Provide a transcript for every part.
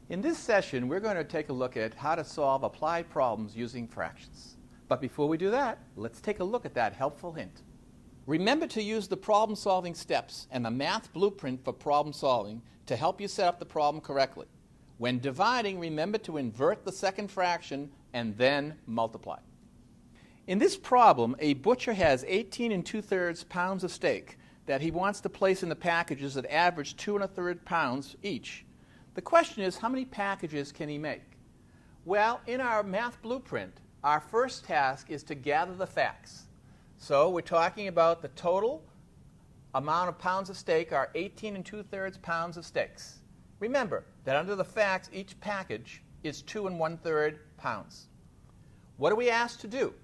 In this session, we're going to take a look at how to solve applied problems using fractions. But before we do that, let's take a look at that helpful hint. Remember to use the problem-solving steps and the math blueprint for problem solving to help you set up the problem correctly. When dividing, remember to invert the second fraction and then multiply. In this problem, a butcher has 18 2/3 pounds of steak that he wants to place in the packages that average 2 1/3 pounds each. The question is, how many packages can he make? Well, in our math blueprint, our first task is to gather the facts. So we're talking about the total amount of pounds of steak are 18 2/3 pounds of steaks. Remember that under the facts, each package is 2 1/3 pounds. What are we asked to do?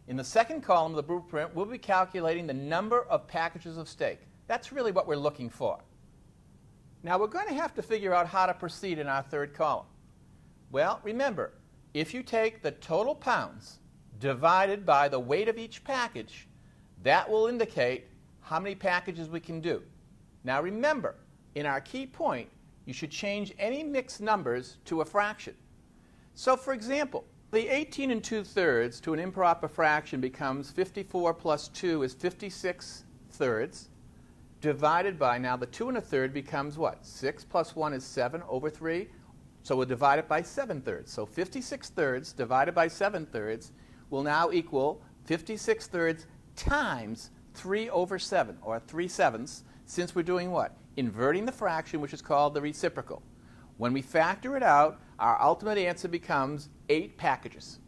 In the second column of the blueprint, we'll be calculating the number of packages of steak. That's really what we're looking for. Now, we're going to have to figure out how to proceed in our third column. Well, remember, if you take the total pounds divided by the weight of each package, that will indicate how many packages we can do. Now, remember, in our key point, you should change any mixed numbers to a fraction. So, for example, the 18 2/3 to an improper fraction becomes 54 plus 2 is 56 thirds, divided by, now the 2 1/3 becomes what? 6 plus 1 is 7 over 3, so we'll divide it by 7 thirds. So 56 thirds divided by 7 thirds will now equal 56 thirds times 3 over 7, or 3/7, since we're doing what? Inverting the fraction, which is called the reciprocal. When we factor it out, our ultimate answer becomes 8 packages.